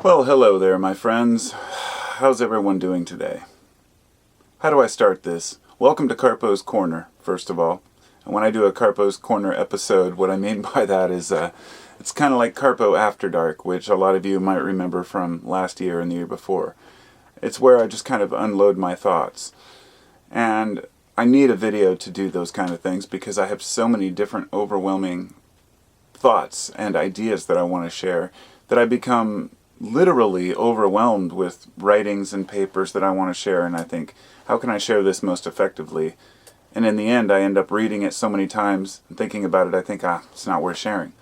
Well, hello there, my friends. How's everyone doing today? How do I start this? Welcome to Carpo's Corner, first of all. And when I do a Carpo's Corner episode, what I mean by that is it's kind of like Carpo After Dark, which a lot of you might remember from last year and the year before. It's where I just kind of unload my thoughts. And I need a video to do those kind of things because I have so many different overwhelming thoughts and ideas that I want to share that I become literally overwhelmed with writings and papers that I want to share, and I think, how can I share this most effectively? And in the end, I end up reading it so many times and thinking about it, I think, it's not worth sharing.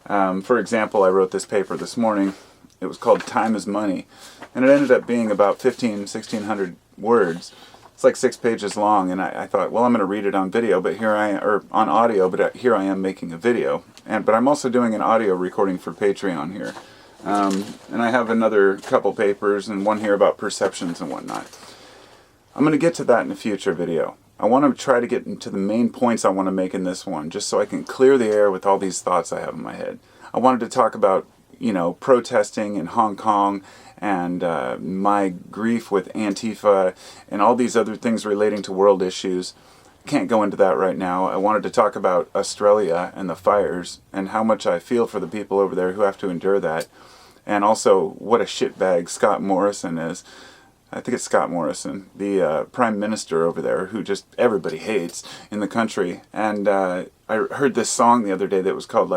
For example, I wrote this paper this morning. It was called Time is Money, and it ended up being about 1,600 words. It's like 6 pages long, and I thought, well, I'm going to read it on video, but on audio, but here I am making a video. But I'm also doing an audio recording for Patreon here. And I have another couple papers and one here about perceptions and whatnot. I'm going to get to that in a future video. I want to try to get into the main points I want to make in this one, just so I can clear the air with all these thoughts I have in my head. I wanted to talk about, protesting in Hong Kong and my grief with Antifa and all these other things relating to world issues. Can't go into that right now. I wanted to talk about Australia and the fires and how much I feel for the people over there who have to endure that. And also what a shitbag Scott Morrison is. I think it's Scott Morrison, the Prime Minister over there, who just everybody hates in the country. And I heard this song the other day that was called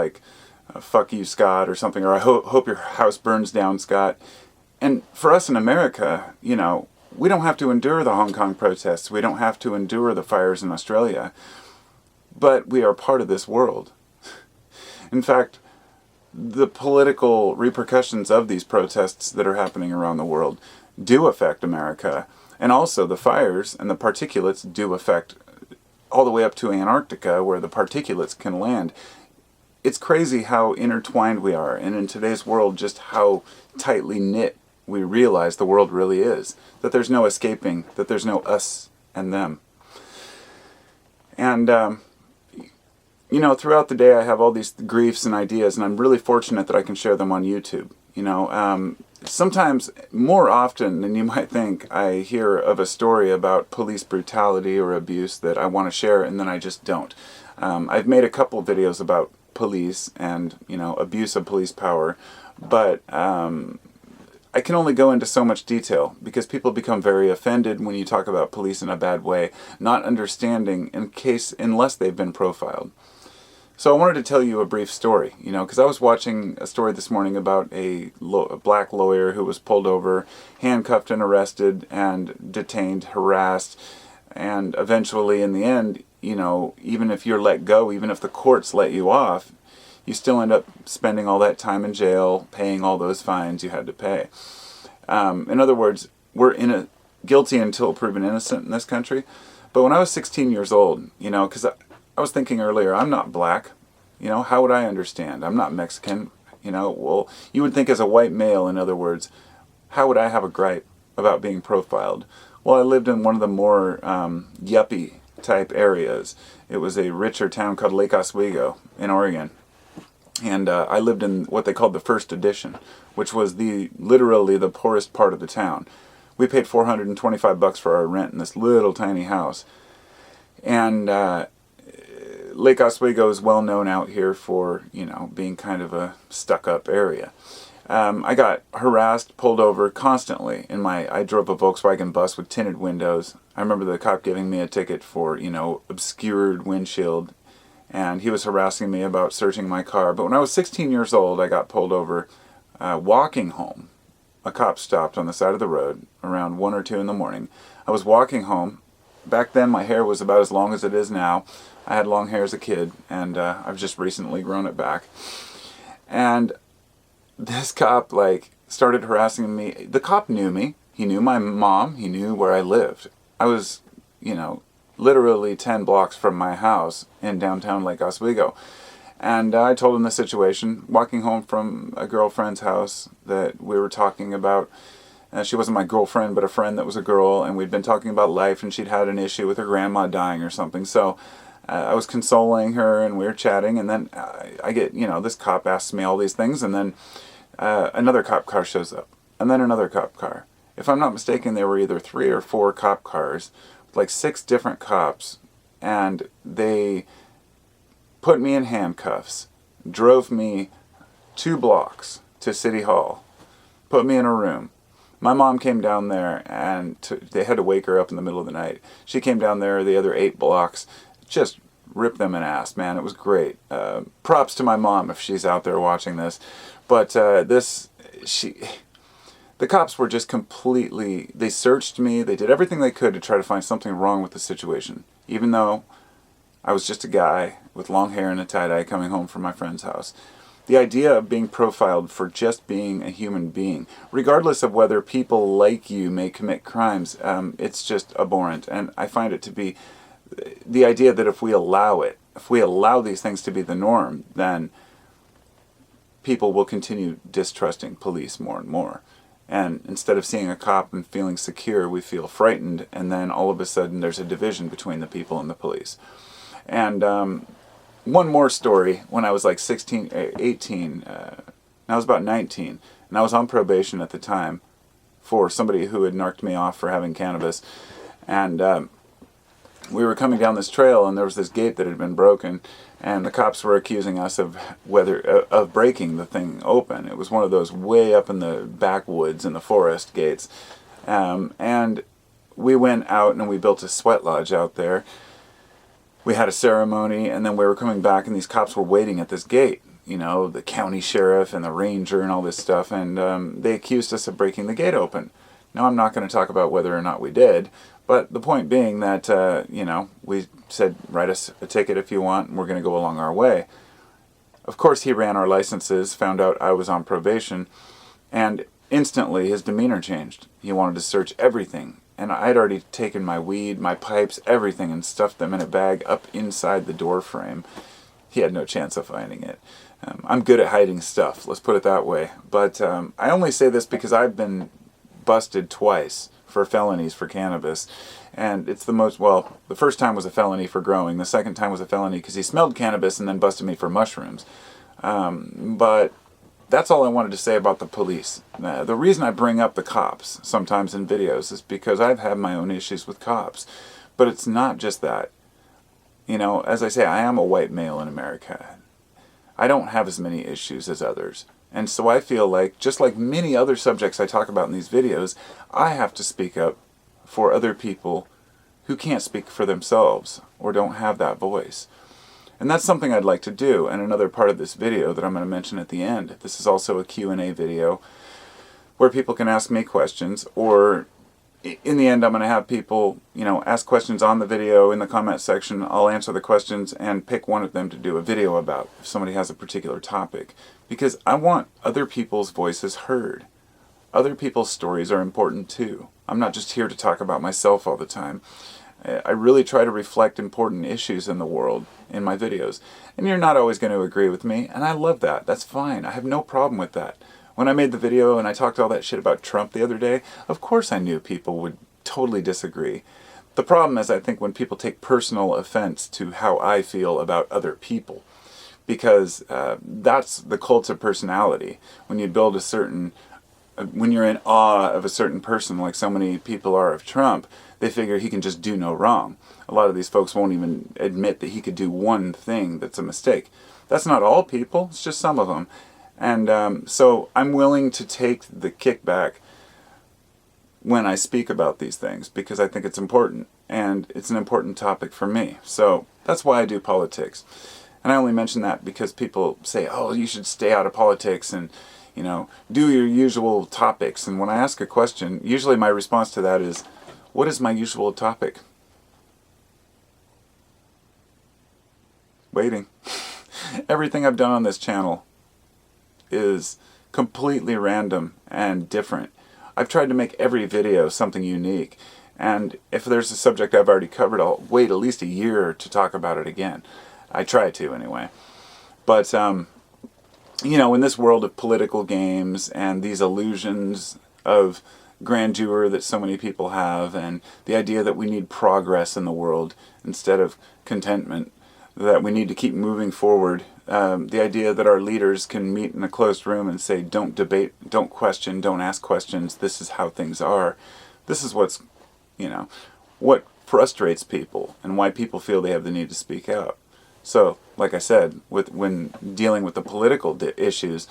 Fuck You, Scott, or something, or I hope your house burns down, Scott. And for us in America, we don't have to endure the Hong Kong protests. We don't have to endure the fires in Australia. But we are part of this world. In fact, the political repercussions of these protests that are happening around the world do affect America. And also the fires and the particulates do affect all the way up to Antarctica, where the particulates can land. It's crazy how intertwined we are, and in today's world just how tightly knit we realize the world really is. That there's no escaping, that there's no us and them. And throughout the day I have all these griefs and ideas, and I'm really fortunate that I can share them on YouTube. Sometimes, more often than you might think, I hear of a story about police brutality or abuse that I want to share, and then I just don't. I've made a couple videos about police and, abuse of police power, but I can only go into so much detail because people become very offended when you talk about police in a bad way, not understanding unless they've been profiled. So I wanted to tell you a brief story, because I was watching a story this morning about a black lawyer who was pulled over, handcuffed and arrested and detained, harassed, and eventually in the end, even if you're let go, even if the courts let you off, you still end up spending all that time in jail, paying all those fines you had to pay. In other words, we're guilty until proven innocent in this country. But when I was 16 years old, because I was thinking earlier, I'm not black. How would I understand? I'm not Mexican. Well, you would think as a white male, in other words, how would I have a gripe about being profiled? Well, I lived in one of the more yuppie type areas. It was a richer town called Lake Oswego in Oregon. And I lived in what they called the First Edition, which was literally the poorest part of the town. We paid $425 for our rent in this little tiny house. And Lake Oswego is well known out here for, being kind of a stuck-up area. I got harassed, pulled over constantly. I drove a Volkswagen bus with tinted windows. I remember the cop giving me a ticket for, obscured windshield. And he was harassing me about searching my car. But when I was 16 years old, I got pulled over walking home. A cop stopped on the side of the road around 1 or 2 in the morning. I was walking home. Back then, my hair was about as long as it is now. I had long hair as a kid, and I've just recently grown it back. And this cop, started harassing me. The cop knew me. He knew my mom. He knew where I lived. I was, literally 10 blocks from my house in downtown Lake Oswego. And I told him the situation, walking home from a girlfriend's house that we were talking about. She wasn't my girlfriend, but a friend that was a girl, and we'd been talking about life, and she'd had an issue with her grandma dying or something. So I was consoling her, and we were chatting, and then I get, this cop asks me all these things, and then Another cop car shows up, and then another cop car. If I'm not mistaken, there were either 3 or 4 cop cars, like 6 different cops, and they put me in handcuffs, drove me 2 blocks to City Hall, put me in a room. My mom came down there, and they had to wake her up in the middle of the night. She came down there the other 8 blocks, just ripped them an ass, man. It was great. Props to my mom if she's out there watching this. But the cops were just completely, they searched me, they did everything they could to try to find something wrong with the situation. Even though I was just a guy with long hair and a tie-dye coming home from my friend's house. The idea of being profiled for just being a human being, regardless of whether people like you may commit crimes, it's just abhorrent. And I find it to be the idea that if we allow these things to be the norm, then people will continue distrusting police more and more. And instead of seeing a cop and feeling secure, we feel frightened, and then all of a sudden there's a division between the people and the police. And one more story. When I was like 18, I was about 19, and I was on probation at the time for somebody who had narked me off for having cannabis. And we were coming down this trail, and there was this gate that had been broken, and the cops were accusing us of breaking the thing open. It was one of those way up in the backwoods in the forest gates. And we went out and we built a sweat lodge out there. We had a ceremony, and then we were coming back, and these cops were waiting at this gate. You know, the county sheriff and the ranger and all this stuff, and they accused us of breaking the gate open. Now, I'm not going to talk about whether or not we did, but the point being that, we said, write us a ticket if you want, and we're going to go along our way. Of course, he ran our licenses, found out I was on probation, and instantly his demeanor changed. He wanted to search everything. And I'd already taken my weed, my pipes, everything, and stuffed them in a bag up inside the door frame. He had no chance of finding it. I'm good at hiding stuff, let's put it that way. But I only say this because I've been busted twice for felonies for cannabis. And it's the first time was a felony for growing. The second time was a felony because he smelled cannabis and then busted me for mushrooms. But that's all I wanted to say about the police. The reason I bring up the cops sometimes in videos is because I've had my own issues with cops. But it's not just that. You know, as I say, I am a white male in America. I don't have as many issues as others. And so I feel like, just like many other subjects I talk about in these videos, I have to speak up for other people who can't speak for themselves or don't have that voice. And that's something I'd like to do, and another part of this video that I'm going to mention at the end. This is also a Q&A video where people can ask me questions, or in the end I'm going to have people, ask questions on the video in the comment section. I'll answer the questions and pick one of them to do a video about if somebody has a particular topic. Because I want other people's voices heard. Other people's stories are important too. I'm not just here to talk about myself all the time. I really try to reflect important issues in the world in my videos. And you're not always going to agree with me, and I love that. That's fine. I have no problem with that. When I made the video and I talked all that shit about Trump the other day, of course I knew people would totally disagree. The problem is, I think, when people take personal offense to how I feel about other people. Because that's the cult of personality. When you build when you're in awe of a certain person, like so many people are of Trump, they figure he can just do no wrong. A lot of these folks won't even admit that he could do one thing that's a mistake. That's not all people, it's just some of them. And so I'm willing to take the kickback when I speak about these things, because I think it's important, and it's an important topic for me. So that's why I do politics. And I only mention that because people say, oh, you should stay out of politics and, do your usual topics. And when I ask a question, usually my response to that is, what is my usual topic? Waiting. Everything I've done on this channel is completely random and different. I've tried to make every video something unique. And if there's a subject I've already covered, I'll wait at least a year to talk about it again. I try to, anyway. But, in this world of political games and these illusions of grandeur that so many people have, and the idea that we need progress in the world instead of contentment, that we need to keep moving forward the idea that our leaders can meet in a closed room and say, don't debate, don't question, don't ask questions, this is how things are. This is what's, what frustrates people and why people feel they have the need to speak out. So, like I said, when dealing with the political issues,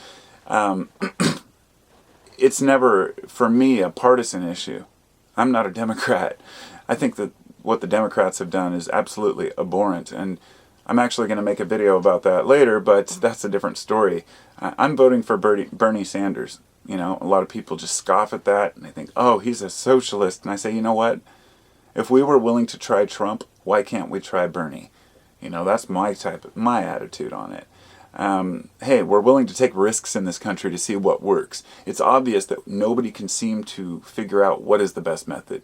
it's never, for me, a partisan issue. I'm not a Democrat. I think that what the Democrats have done is absolutely abhorrent, and I'm actually going to make a video about that later, but that's a different story. I'm voting for Bernie Sanders. A lot of people just scoff at that, and they think, oh, he's a socialist. And I say, you know what? If we were willing to try Trump, why can't we try Bernie? That's my attitude on it. Hey, we're willing to take risks in this country to see what works. It's obvious that nobody can seem to figure out what is the best method.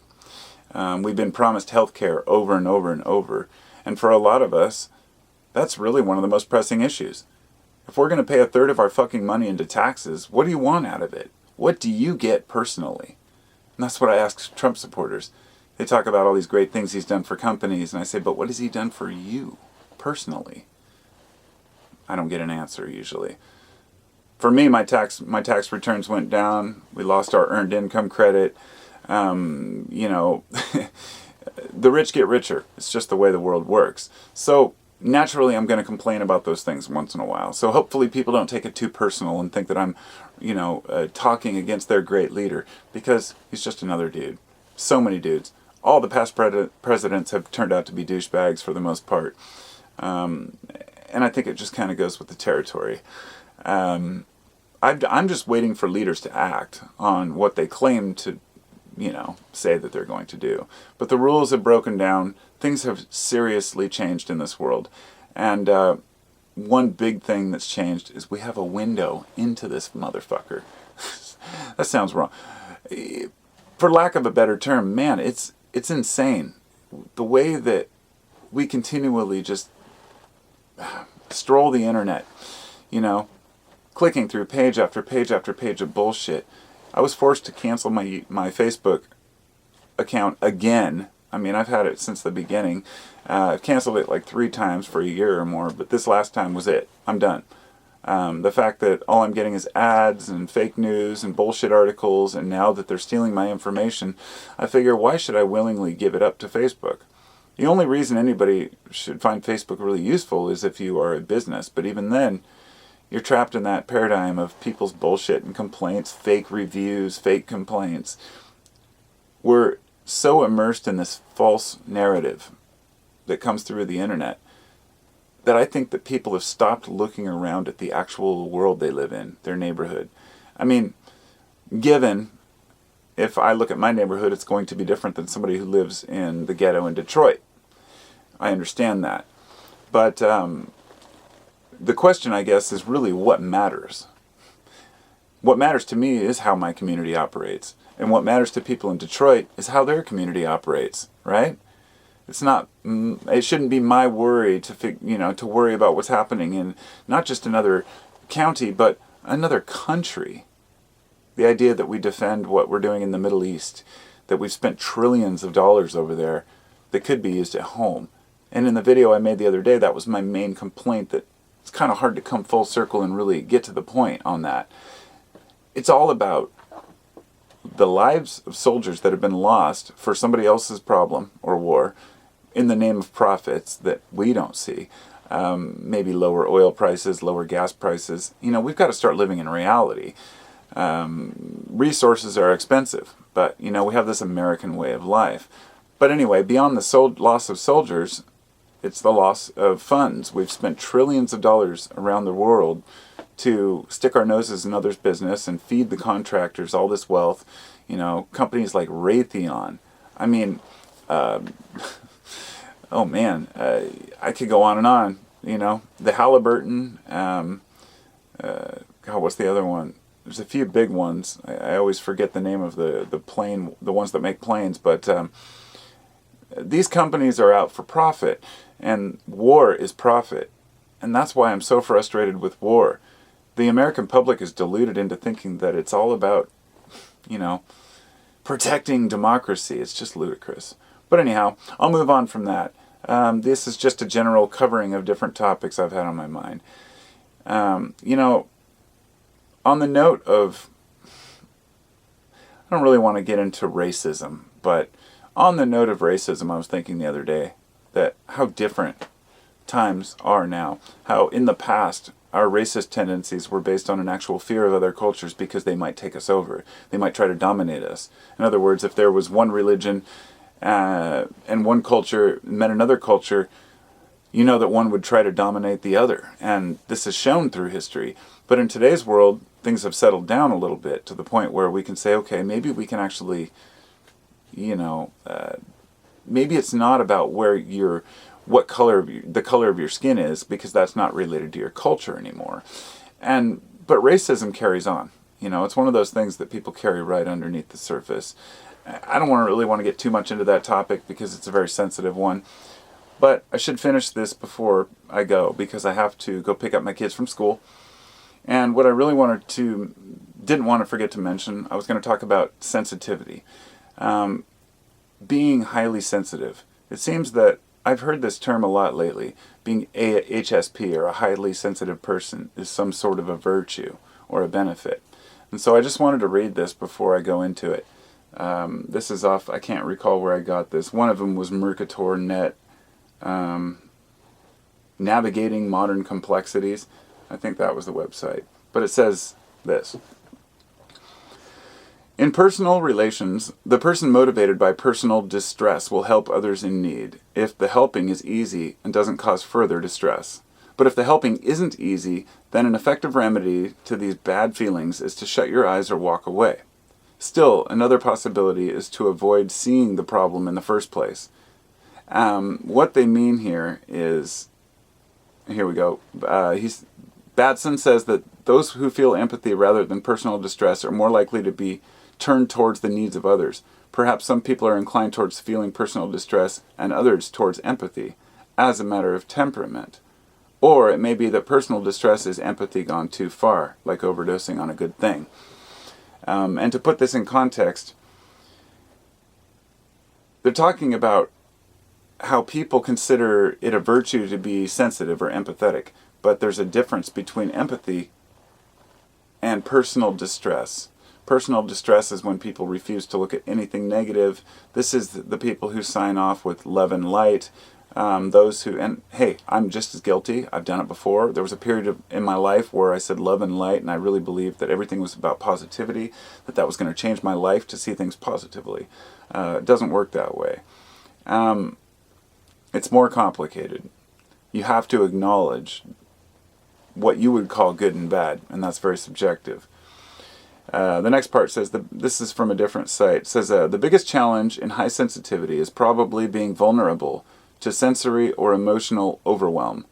We've been promised health care over and over and over. And for a lot of us, that's really one of the most pressing issues. If we're going to pay a third of our fucking money into taxes, what do you want out of it? What do you get personally? And that's what I ask Trump supporters. They talk about all these great things he's done for companies, and I say, but what has he done for you personally? I don't get an answer usually. For me, my tax returns went down. We lost our earned income credit. The rich get richer. It's just the way the world works. So naturally, I'm going to complain about those things once in a while. So hopefully people don't take it too personal and think that I'm, talking against their great leader, because he's just another dude. So many dudes. All the past presidents have turned out to be douchebags for the most part. And I think it just kind of goes with the territory. I'm just waiting for leaders to act on what they claim to, say that they're going to do. But the rules have broken down. Things have seriously changed in this world. And one big thing that's changed is we have a window into this motherfucker. That sounds wrong. For lack of a better term, man, it's insane. The way that we continually just stroll the internet, clicking through page after page after page of bullshit. I was forced to cancel my Facebook account again. I mean, I've had it since the beginning. I've canceled it like 3 times for a year or more, but this last time was it. I'm done. The fact that all I'm getting is ads and fake news and bullshit articles, and now that they're stealing my information, I figure, why should I willingly give it up to Facebook? The only reason anybody should find Facebook really useful is if you are a business, but even then, you're trapped in that paradigm of people's bullshit and complaints, fake reviews, fake complaints. We're so immersed in this false narrative that comes through the internet that I think that people have stopped looking around at the actual world they live in, their neighborhood. I mean, given if I look at my neighborhood, it's going to be different than somebody who lives in the ghetto in Detroit. I understand that. But the question, I guess, is really what matters. What matters to me is how my community operates. And what matters to people in Detroit is how their community operates, right? It's not, it shouldn't be my worry to worry about what's happening in not just another county, but another country. The idea that we defend what we're doing in the Middle East, that we've spent trillions of dollars over there that could be used at home. And in the video I made the other day, that was my main complaint, that it's kind of hard to come full circle and really get to the point on that. It's all about the lives of soldiers that have been lost for somebody else's problem or war in the name of profits that we don't see. Maybe lower oil prices, lower gas prices. We've got to start living in reality. Resources are expensive, but we have this American way of life. But anyway, beyond the loss of soldiers, it's the loss of funds. We've spent trillions of dollars around the world to stick our noses in others' business and feed the contractors all this wealth. Companies like Raytheon. I mean, oh man, I could go on and on. The Halliburton. What's the other one? There's a few big ones. I always forget the name of the ones that make planes, but these companies are out for profit, and war is profit. And that's why I'm so frustrated with war. The American public is deluded into thinking that it's all about, protecting democracy. It's just ludicrous. But anyhow, I'll move on from that. This is just a general covering of different topics I've had on my mind. You know, on the note of, I don't really want to get into racism, but on the note of racism, I was thinking the other day that how different times are now. How in the past, our racist tendencies were based on an actual fear of other cultures because they might take us over. They might try to dominate us. In other words, if there was one religion and one culture met another culture, you know that one would try to dominate the other. And this is shown through history. But in today's world, things have settled down a little bit to the point where we can say, okay, maybe we can actually, maybe it's not about what color the color of your skin is, because that's not related to your culture anymore. But racism carries on. It's one of those things that people carry right underneath the surface. I don't really want to get too much into that topic because it's a very sensitive one. But I should finish this before I go, because I have to go pick up my kids from school. And what I really didn't want to forget to mention, I was going to talk about sensitivity. Being highly sensitive. It seems that I've heard this term a lot lately. Being a HSP, or a highly sensitive person, is some sort of a virtue or a benefit. And so I just wanted to read this before I go into it. This is off, I can't recall where I got this. One of them was Mercator.net, Navigating Modern Complexities. I think that was the website. But it says this. In personal relations, the person motivated by personal distress will help others in need if the helping is easy and doesn't cause further distress. But if the helping isn't easy, then an effective remedy to these bad feelings is to shut your eyes or walk away. Still, another possibility is to avoid seeing the problem in the first place. What they mean here is, here we go, Batson says that those who feel empathy rather than personal distress are more likely to be turned towards the needs of others. Perhaps some people are inclined towards feeling personal distress and others towards empathy, as a matter of temperament. Or it may be that personal distress is empathy gone too far, like overdosing on a good thing. And to put this in context, they're talking about how people consider it a virtue to be sensitive or empathetic, but there's a difference between empathy and personal distress. Personal distress is when people refuse to look at anything negative. This is the people who sign off with love and light. Those who, and hey, I'm just as guilty. I've done it before. There was a period in my life where I said love and light, and I really believed that everything was about positivity, that was going to change my life to see things positively. It doesn't work that way. It's more complicated. You have to acknowledge what you would call good and bad, and that's very subjective. The next part says, this is from a different site, it says, the biggest challenge in high sensitivity is probably being vulnerable to sensory or emotional overwhelm.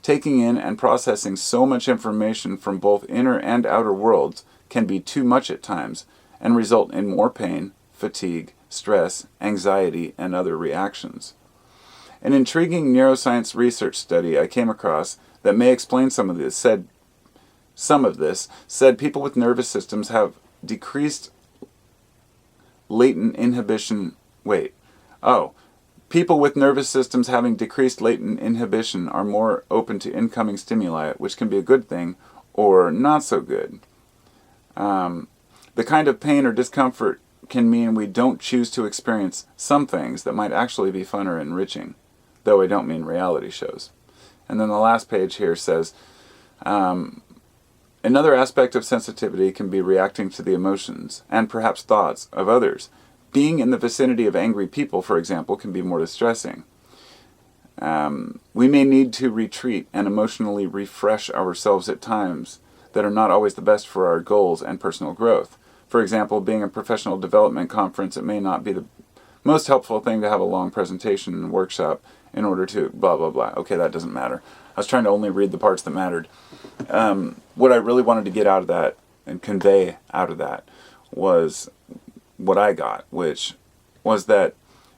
Taking in and processing so much information from both inner and outer worlds can be too much at times and result in more pain, fatigue, stress, anxiety, and other reactions. An intriguing neuroscience research study I came across that may explain some of this said people with nervous systems have decreased latent inhibition. People with nervous systems having decreased latent inhibition are more open to incoming stimuli, which can be a good thing or not so good. The kind of pain or discomfort can mean we don't choose to experience some things that might actually be fun or enriching, though I don't mean reality shows. And then the last page here says, another aspect of sensitivity can be reacting to the emotions and perhaps thoughts of others. Being in the vicinity of angry people, for example, can be more distressing. We may need to retreat and emotionally refresh ourselves at times that are not always the best for our goals and personal growth. For example, being a professional development conference, it may not be the most helpful thing to have a long presentation and workshop in order to blah, blah, blah. Okay, that doesn't matter. I was trying to only read the parts that mattered. What I really wanted to get out of that and convey out of that was what I got, which was that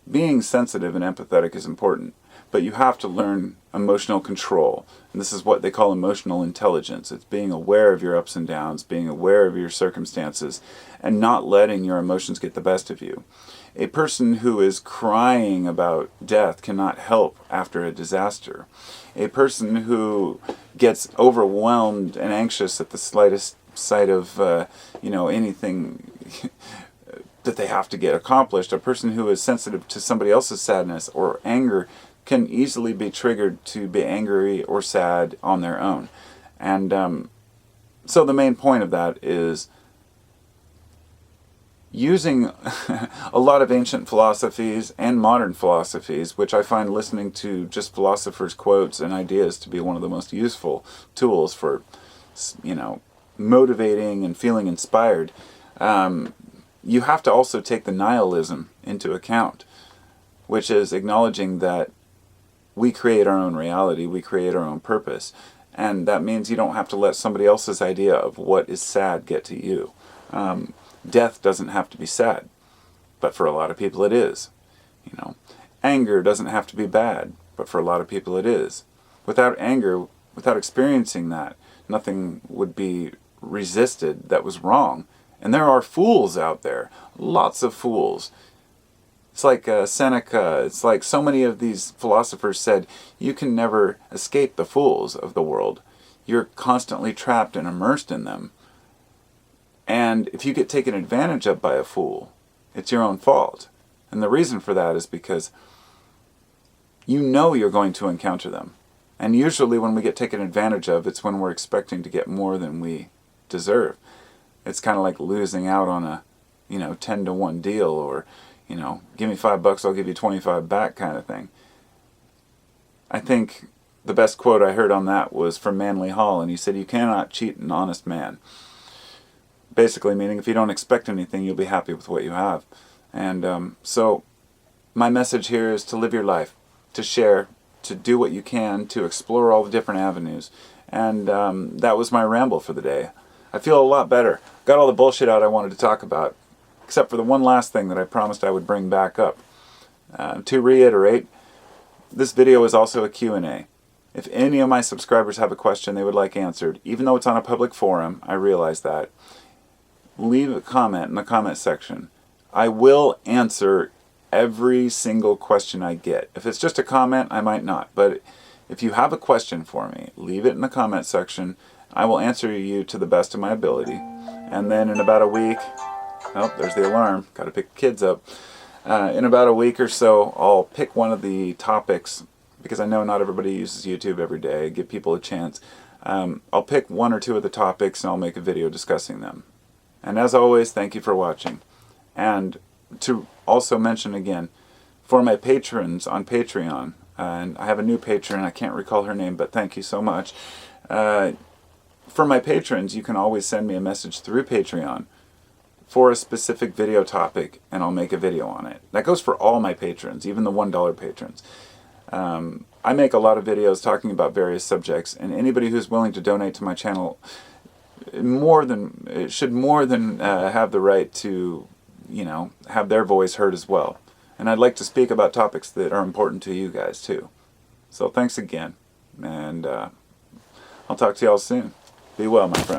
being sensitive and empathetic is important, but you have to learn emotional control. And this is what they call emotional intelligence. It's being aware of your ups and downs, being aware of your circumstances, and not letting your emotions get the best of you. A person who is crying about death cannot help after a disaster. A person who gets overwhelmed and anxious at the slightest sight of anything that they have to get accomplished, a person who is sensitive to somebody else's sadness or anger, can easily be triggered to be angry or sad on their own. And so the main point of that is using a lot of ancient philosophies and modern philosophies, which I find listening to just philosophers' quotes and ideas to be one of the most useful tools for, motivating and feeling inspired. You have to also take the nihilism into account, which is acknowledging that we create our own reality, we create our own purpose, and that means you don't have to let somebody else's idea of what is sad get to you. Death doesn't have to be sad, but for a lot of people it is. Anger doesn't have to be bad, but for a lot of people it is. Without anger, without experiencing that, nothing would be resisted that was wrong. And there are fools out there, lots of fools. It's like Seneca, it's like so many of these philosophers said, you can never escape the fools of the world. You're constantly trapped and immersed in them. And if you get taken advantage of by a fool, it's your own fault. And the reason for that is because you know you're going to encounter them. And usually when we get taken advantage of, it's when we're expecting to get more than we deserve. It's kind of like losing out on a, 10-to-1 deal, or, give me $5, I'll give you 25 back kind of thing. I think the best quote I heard on that was from Manly Hall, and he said, you cannot cheat an honest man. Basically meaning if you don't expect anything, you'll be happy with what you have. And so my message here is to live your life, to share, to do what you can, to explore all the different avenues. And that was my ramble for the day. I feel a lot better. Got all the bullshit out I wanted to talk about, except for the one last thing that I promised I would bring back up. To reiterate, this video is also a Q&A. If any of my subscribers have a question they would like answered, even though it's on a public forum, I realize that, leave a comment in the comment section. I will answer every single question I get. If it's just a comment, I might not. But if you have a question for me, leave it in the comment section. I will answer you to the best of my ability. And then in about a week, oh, there's the alarm. Got to pick the kids up. In about a week or so, I'll pick one of the topics, because I know not everybody uses YouTube every day. Give people a chance. I'll pick one or two of the topics and I'll make a video discussing them. And as always, thank you for watching. And to also mention again, for my patrons on Patreon, and I have a new patron, I can't recall her name, but thank you so much. For my patrons, you can always send me a message through Patreon for a specific video topic, and I'll make a video on it. That goes for all my patrons, even the $1 patrons. I make a lot of videos talking about various subjects, and anybody who's willing to donate to my channel should more than have the right to, have their voice heard as well. And I'd like to speak about topics that are important to you guys too. So thanks again, and I'll talk to y'all soon. Be well, my friend.